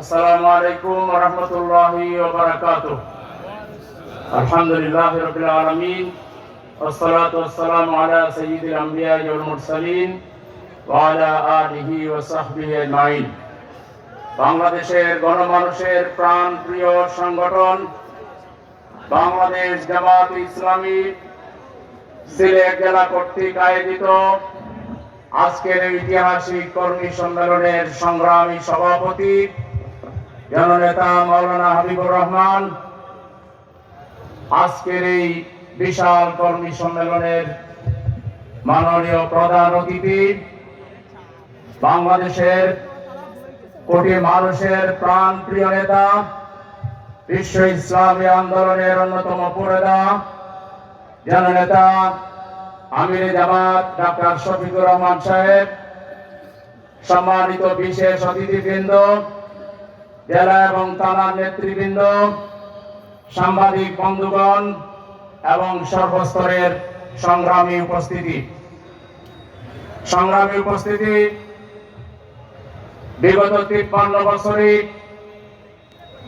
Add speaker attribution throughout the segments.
Speaker 1: আসসালামু আলাইকুম ওয়া রাহমাতুল্লাহি ওয়া বারাকাতুহু। আলহামদুলিল্লাহি রাব্বিল আলামিন ওয়াসসালাতু ওয়াসসালামু আলা সাইয়্যিদিল আমবিয়া ওয়াল মুরসালিন ওয়া আলা আলিহি ওয়া সাহবিহি আজমাইন। বাংলাদেশের গণমানুষের প্রাণপ্রিয় সংগঠন বাংলাদেশ জামাত ইসলামী সিলেট জেলা কর্তৃক আয়োজিত আজকের ঐতিহাসিক কর্মী সম্মেলনের সংগ্রামী সভাপতি জননেতা মাওলানা হাবিবুর রহমান, আজকের এই বিশাল কর্মী সম্মেলনের মাননীয় প্রধান অতিথি, বাংলাদেশের কোটি মানুষের প্রাণপ্রিয় নেতা, বিশ্ব ইসলামী আন্দোলনের অন্যতম পুরোধা জননেতা আমিরে জামাত ডাক্তার শফিকুর রহমান সাহেব, সম্মানিত বিশেষ অতিথিবৃন্দ, জেলা এবং থানার নেতৃবৃন্দ, সাংবাদিক বন্ধুগণ এবং সর্বস্তরের সংগ্রামী উপস্থিতি, বিগত 53 বছরে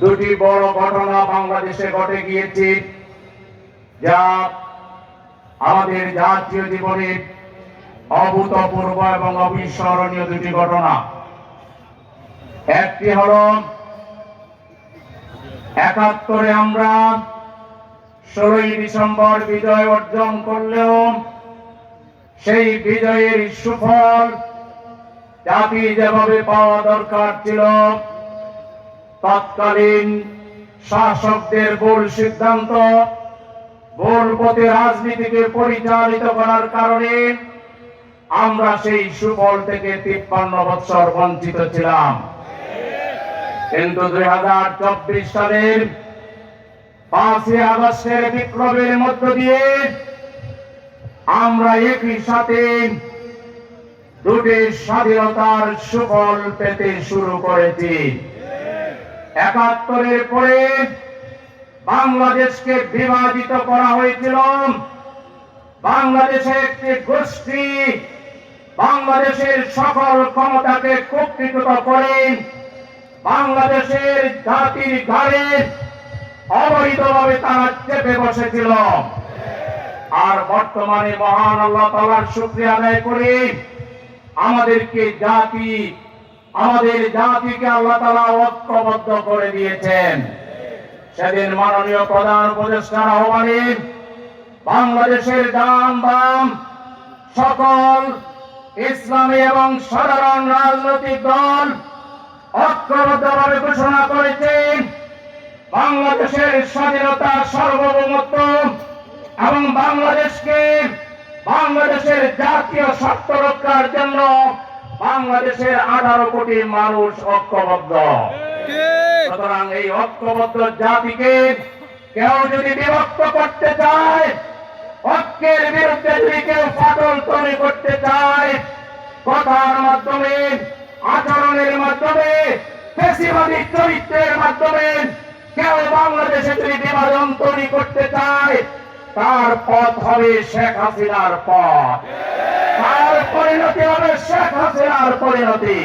Speaker 1: দুটি বড় ঘটনা বাংলাদেশে ঘটে গিয়েছে, যা আমাদের জাতীয় জীবনে অভূতপূর্ব এবং অবিস্মরণীয় দুটি ঘটনা। একটি হলো 71-এ আমরা 16ই ডিসেম্বর বিজয় অর্জন করলেও সেই বিজয়ের সুফল জাতি যেভাবে পাওয়া দরকার ছিল, তৎকালীন শাসকদের ভুল সিদ্ধান্ত, ভুল পথে রাজনীতিকে পরিচালিত করার কারণে আমরা সেই সুফল থেকে 53 বছর বঞ্চিত ছিলাম। কিন্তু 2024 সালের 5ই আগস্টের বিপ্লবের মধ্য দিয়ে আমরা একই সাথে দুটি স্বাধীনতার সুফল পেতে শুরু করেছি। 71-এর পরে বাংলাদেশকে বিভাজিত করা হয়েছিল। বাংলাদেশে একটি গোষ্ঠী বাংলাদেশের সকল ক্ষমতাকে কুক্ষিগত করে বাংলাদেশের জাতির ঘাড়ে অবৈধভাবে তারা চেপে বসেছিল। আর বর্তমানে মহান আল্লাহ তাআলার শুকরিয়া আদায় করে আমাদের জাতিকে আল্লাহ তাআলা ঐক্যবদ্ধ করে দিয়েছেন। সেদিন মাননীয় প্রধান উপদেষ্টার আহ্বানে বাংলাদেশের ডান বাম সকল ইসলামী এবং সাধারণ রাজনৈতিক দল ঐক্যবদ্ধভাবে ঘোষণা করেছেন বাংলাদেশের স্বাধীনতা, সার্বভৌমত্ব এবং বাংলাদেশের জাতীয় স্বার্থ রক্ষার জন্য বাংলাদেশের 18 কোটি মানুষ ঐক্যবদ্ধ। সুতরাং এই ঐক্যবদ্ধ জাতিকে কেউ যদি বিভক্ত করতে চায়, ঐক্যের বিরুদ্ধে যদি কেউ ফাটল তৈরি করতে চায়, কথার মাধ্যমে, আচরণের মাধ্যমে, ফ্যাসিবাদী চরিত্রের মাধ্যমে কেউ বাংলাদেশে যদি বিভাজন তৈরি করতে চায়, তার পথ হবে শেখ হাসিনার পথ, তার পরিণতি হবে শেখ হাসিনার পরিণতি।